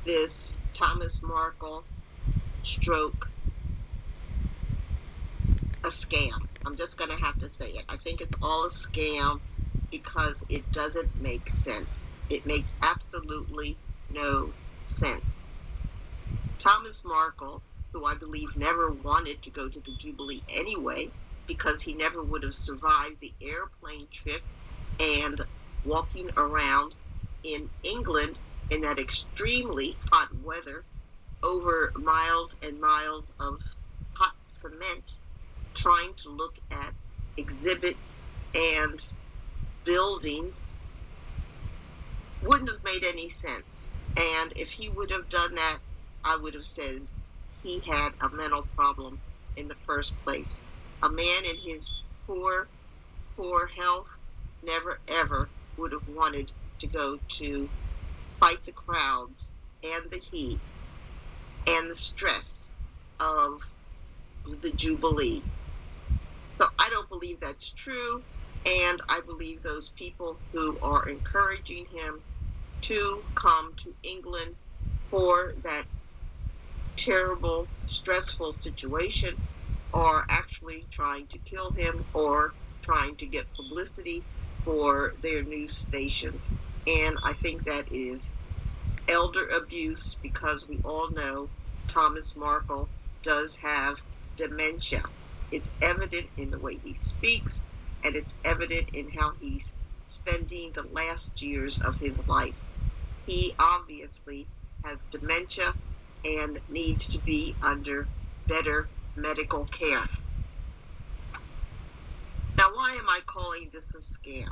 this Thomas Markle stroke a scam. I'm just going to have to say it. I think it's all a scam because it doesn't make sense. It makes absolutely no sense. Thomas Markle, who I believe never wanted to go to the Jubilee anyway, because he never would have survived the airplane trip and walking around in England in that extremely hot weather over miles and miles of hot cement, trying to look at exhibits and buildings, wouldn't have made any sense. And if he would have done that, I would have said he had a mental problem in the first place. A man in his poor health never ever would have wanted to go to fight the crowds and the heat and the stress of the Jubilee. So I don't believe that's true, and I believe those people who are encouraging him to come to England for that terrible, stressful situation are actually trying to kill him or trying to get publicity for their news stations. And I think that is elder abuse, because we all know Thomas Markle does have dementia. It's evident in the way he speaks, and it's evident in how he's spending the last years of his life. He obviously has dementia and needs to be under better medical care. Now, why am I calling this a scam?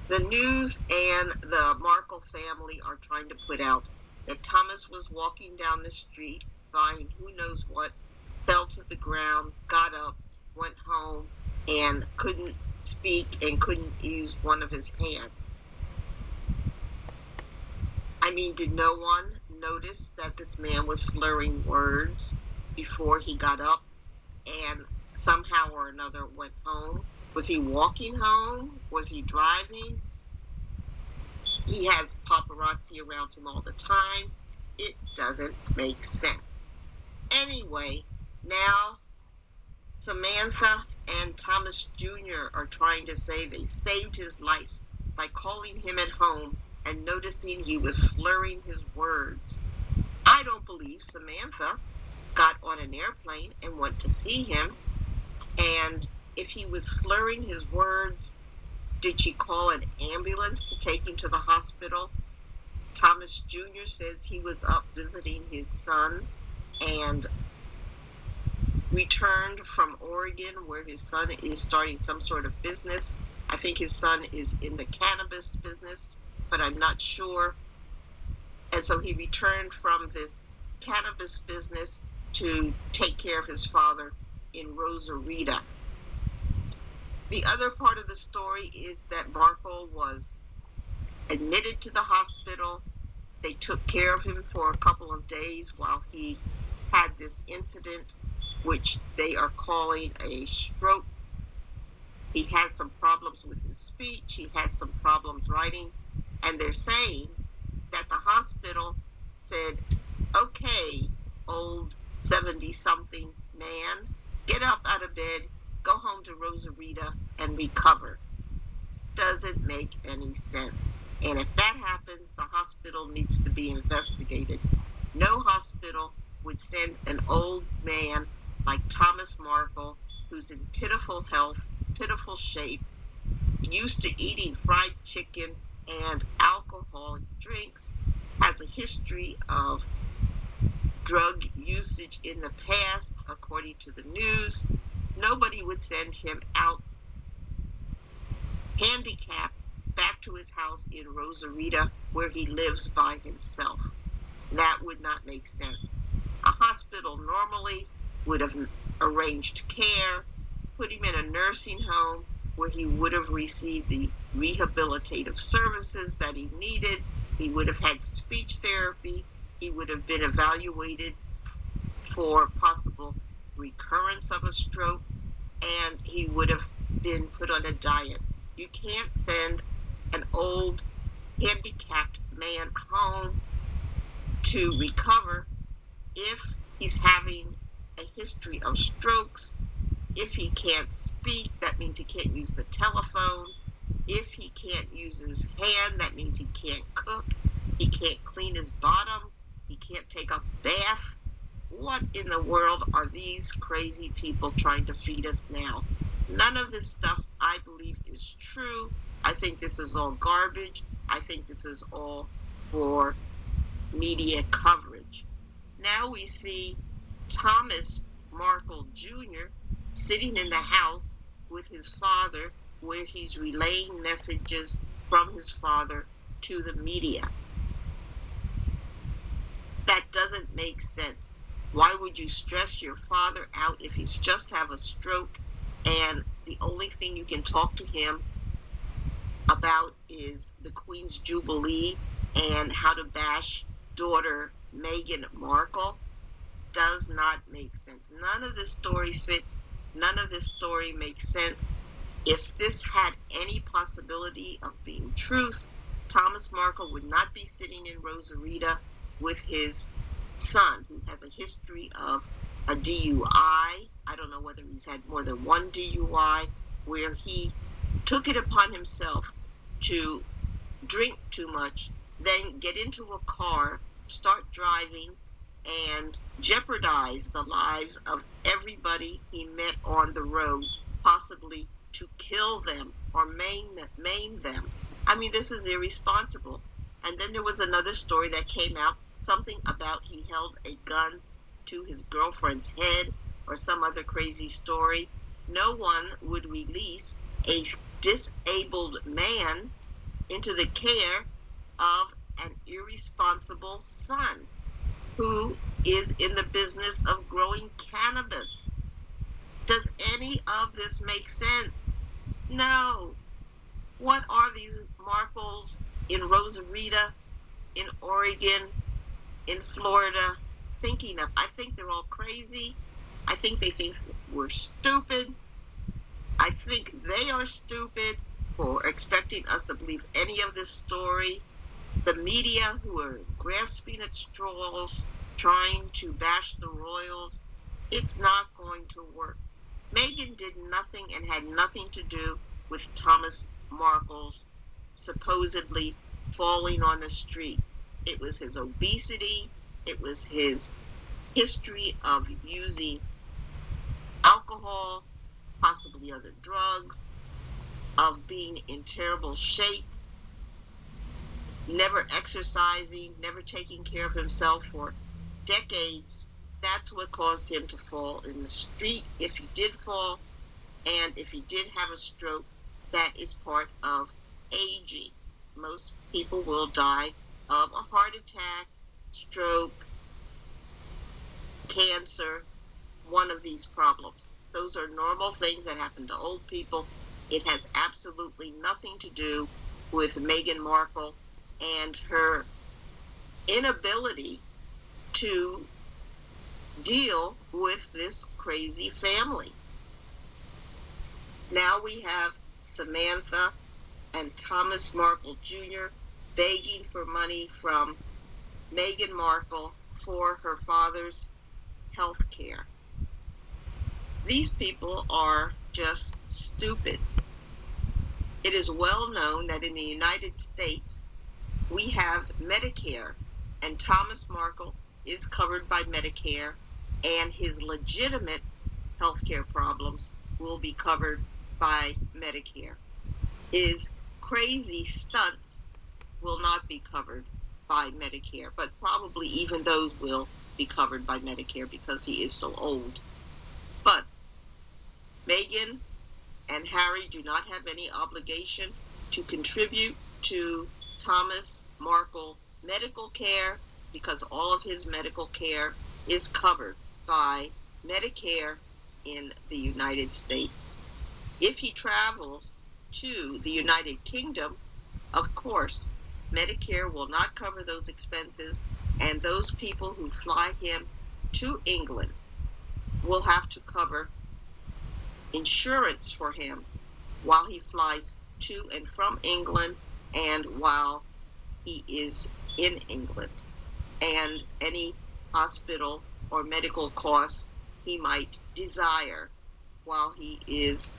The news and the Markle family are trying to put out that Thomas was walking down the street buying who knows what, fell to the ground, got up, went home, and couldn't speak and couldn't use one of his hands. I mean, did no one notice that this man was slurring words before he got up and somehow or another went home? Was he walking home? Was he driving? He has paparazzi around him all the time. It doesn't make sense. Anyway, now Samantha and Thomas Jr. are trying to say they saved his life by calling him at home and noticing he was slurring his words. I don't believe Samantha got on an airplane and went to see him. And if he was slurring his words, did she call an ambulance to take him to the hospital? Thomas Jr. says he was up visiting his son and returned from Oregon, where his son is starting some sort of business. I think his son is in the cannabis business, but I'm not sure. And so he returned from this cannabis business to take care of his father in Rosarita. The other part of the story is that Markle was admitted to the hospital. They took care of him for a couple of days while he had this incident, which they are calling a stroke. He had some problems with his speech. He had some problems writing. And they're saying that the hospital said, okay, old 70-something man, get up out of bed, go home to Rosarita and recover. Doesn't make any sense. And if that happens, the hospital needs to be investigated. No hospital would send an old man like Thomas Markle, who's in pitiful health, pitiful shape, used to eating fried chicken and alcoholic drinks, has a history of drug usage in the past, according to the news. Nobody would send him out handicapped back to his house in Rosarita, where he lives by himself. That would not make sense. A hospital normally would have arranged care, put him in a nursing home where he would have received the rehabilitative services that he needed. He would have had speech therapy. He would have been evaluated for possible recurrence of a stroke, and he would have been put on a diet. You can't send an old handicapped man home to recover if he's having a history of strokes. If he can't speak, that means he can't use the telephone. If he can't use his hand, that means he can't cook. He can't clean his bottom. He can't take a bath. What in the world are these crazy people trying to feed us now? None of this stuff, I believe, is true. I think this is all garbage. I think this is all for media coverage. Now we see Thomas Markle Jr. sitting in the house with his father, where he's relaying messages from his father to the media. That doesn't make sense. Why would you stress your father out if he's just have a stroke and the only thing you can talk to him about is the Queen's Jubilee and how to bash daughter Meghan Markle? Does not make sense. None of this story fits. None of this story makes sense. If this had any possibility of being truth, Thomas Markle would not be sitting in Rosarita with his son, who has a history of a DUI. I don't know whether he's had more than one DUI, where he took it upon himself to drink too much, then get into a car, start driving, and jeopardize the lives of everybody he met on the road, possibly to kill them or maim them. I mean, this is irresponsible. And then there was another story that came out, something about he held a gun to his girlfriend's head or some other crazy story. No one would release a disabled man into the care of an irresponsible son who is in the business of growing cannabis. Does any of this make sense? No. What are these Markles in Rosarita, in Oregon, in Florida thinking of? I think they're all crazy. I think they think we're stupid. I think they are stupid for expecting us to believe any of this story. The media, who are grasping at straws, trying to bash the royals, it's not going to work. Meghan did nothing and had nothing to do with Thomas Markle's supposedly falling on the street. It was his obesity. It was his history of using alcohol, possibly other drugs, of being in terrible shape, never exercising, never taking care of himself for decades. That's what caused him to fall in the street, if he did fall. And if he did have a stroke, that is part of aging. Most people will die of a heart attack, stroke, cancer, one of these problems. Those are normal things that happen to old people. It has absolutely nothing to do with Meghan Markle and her inability to deal with this crazy family. Now we have Samantha and Thomas Markle Jr. begging for money from Meghan Markle for her father's health care. These people are just stupid. It is well known that in the United States, we have Medicare, and Thomas Markle is covered by Medicare, and his legitimate healthcare problems will be covered by Medicare. His crazy stunts will not be covered by Medicare, but probably even those will be covered by Medicare because he is so old. But Meghan and Harry do not have any obligation to contribute to Thomas Markle medical care because all of his medical care is covered by Medicare in the United States. If he travels to the United Kingdom, of course, Medicare will not cover those expenses, and those people who fly him to England will have to cover insurance for him while he flies to and from England and while he is in England. and any hospital or medical costs he might desire while he is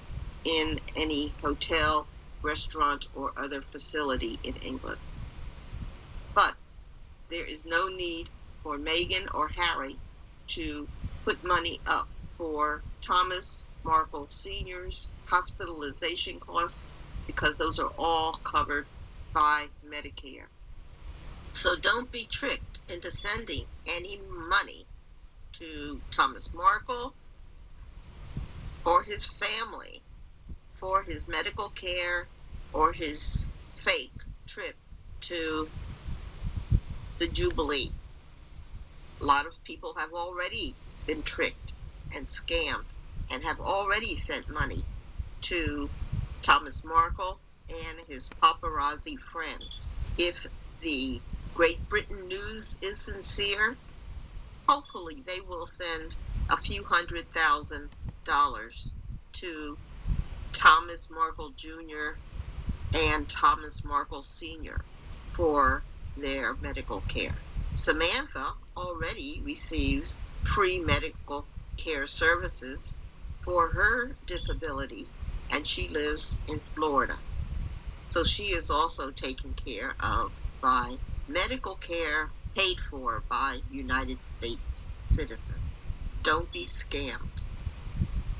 in any hotel, restaurant, or other facility in England. But there is no need for Meghan or Harry to put money up for Thomas Markle Sr.'s hospitalization costs, because those are all covered by Medicare. So don't be tricked into sending any money to Thomas Markle or his family for his medical care or his fake trip to the Jubilee. A lot of people have already been tricked and scammed and have already sent money to Thomas Markle and his paparazzi friend. If the Great Britain news is sincere, hopefully they will send a few $100,000 to Thomas Markle Jr. and Thomas Markle Sr. for their medical care. Samantha already receives free medical care services for her disability, and she lives in Florida. So she is also taken care of by medical care paid for by United States citizens. Don't be scammed.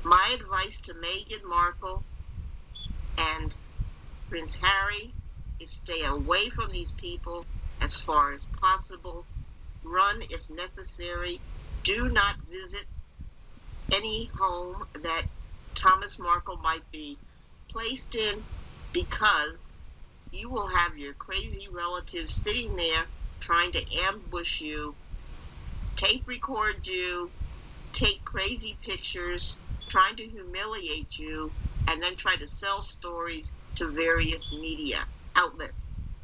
My advice to Meghan Markle and Prince Harry is stay away from these people as far as possible. Run if necessary. Do not visit any home that Thomas Markle might be placed in, because you will have your crazy relatives sitting there trying to ambush you, tape record you, take crazy pictures, trying to humiliate you, and then try to sell stories to various media outlets.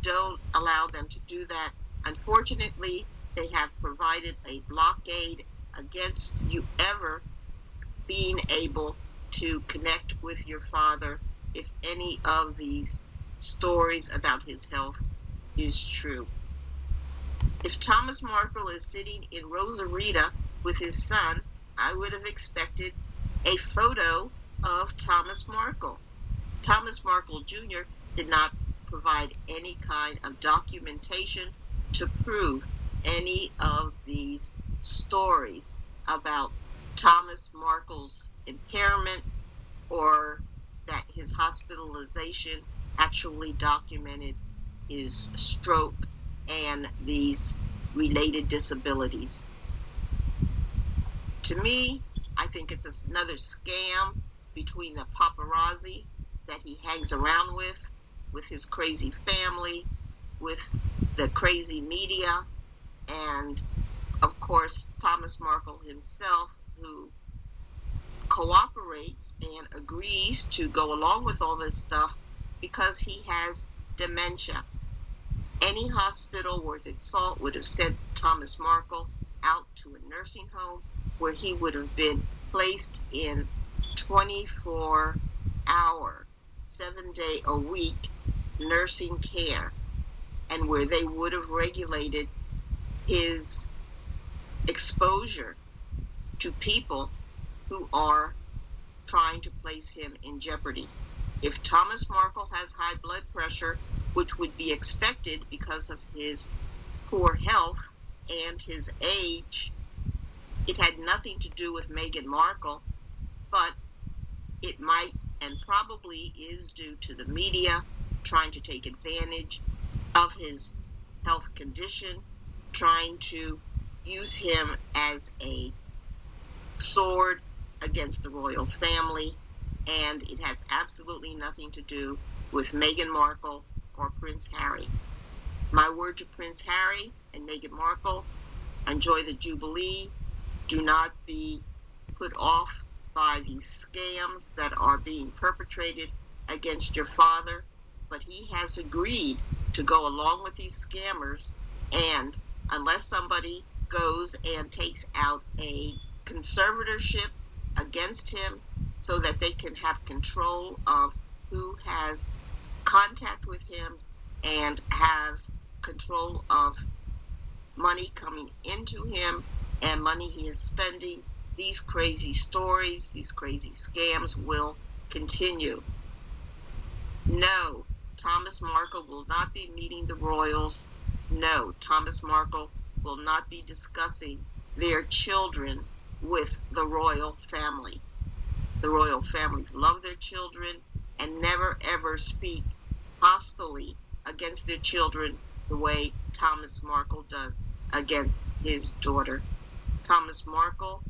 Don't allow them to do that. Unfortunately, they have provided a blockade against you ever being able to connect with your father if any of these stories about his health is true. If Thomas Markle is sitting in Rosarita with his son, I would have expected a photo of Thomas Markle. Thomas Markle Jr. did not provide any kind of documentation to prove any of these stories about Thomas Markle's impairment, or that his hospitalization actually documented his stroke and these related disabilities. To me, I think it's another scam between the paparazzi that he hangs around with his crazy family, with the crazy media, and of course Thomas Markle himself, who cooperates and agrees to go along with all this stuff because he has dementia. Any hospital worth its salt would have sent Thomas Markle out to a nursing home where he would have been placed in 24-hour, 7-day-a-week nursing care, and where they would have regulated his exposure to people who are trying to place him in jeopardy. If Thomas Markle has high blood pressure, which would be expected because of his poor health and his age, it had nothing to do with Meghan Markle, but it might and probably is due to the media trying to take advantage of his health condition, trying to use him as a sword against the royal family, and it has absolutely nothing to do with Meghan Markle or Prince Harry. My word to Prince Harry and Meghan Markle: enjoy the Jubilee. Do not be put off by these scams that are being perpetrated against your father, but he has agreed to go along with these scammers, and unless somebody goes and takes out a conservatorship against him so that they can have control of who has contact with him and have control of money coming into him and money he is spending, these crazy stories, these crazy scams will continue. No, Thomas Markle will not be meeting the royals. No, Thomas Markle will not be discussing their children with the royal family. The royal families love their children and never ever speak hostilely against their children the way Thomas Markle does against his daughter. Thomas Markle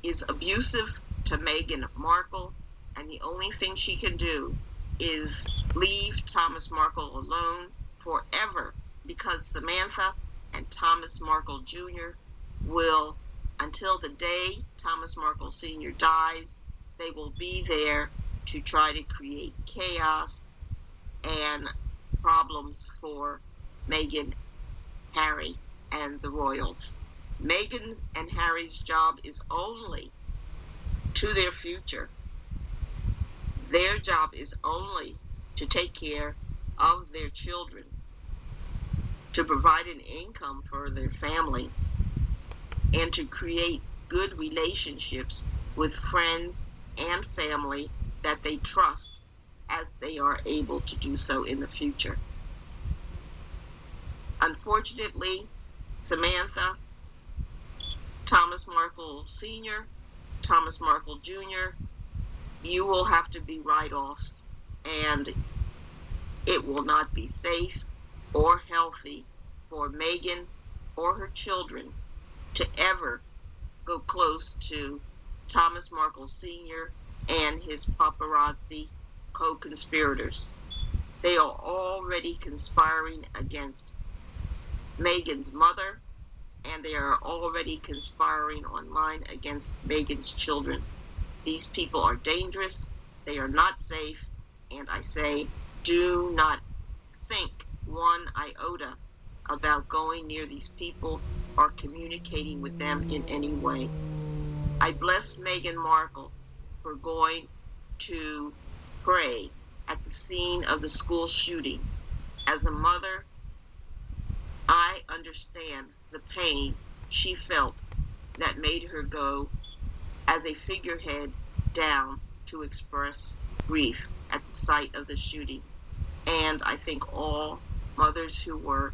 is abusive to Meghan Markle, and the only thing she can do is leave Thomas Markle alone forever, because Samantha and Thomas Markle Jr. will, until the day Thomas Markle Sr. dies, they will be there to try to create chaos and problems for Meghan, Harry, and the royals. Meghan and Harry's job is only to their future. Their job is only to take care of their children, to provide an income for their family, and to create good relationships with friends and family that they trust as they are able to do so in the future. Unfortunately, Samantha, Thomas Markle Sr., Thomas Markle Jr., you will have to be write-offs, and it will not be safe or healthy for Meghan or her children to ever go close to Thomas Markle Sr. and his paparazzi co-conspirators. They are already conspiring against Meghan's mother, and they are already conspiring online against Meghan's children. These people are dangerous, they are not safe, and I say, do not think one iota about going near these people or communicating with them in any way. I bless Meghan Markle for going to pray at the scene of the school shooting. As a mother, I understand the pain she felt that made her go as a figurehead down to express grief at the site of the shooting. And I think all mothers who were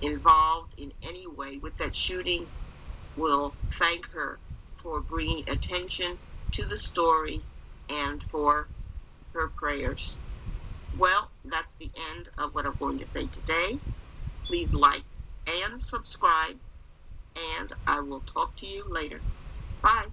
involved in any way with that shooting will thank her for bringing attention to the story and for her prayers. Well, that's the end of what I'm going to say today. Please like and subscribe, and I will talk to you later. Bye.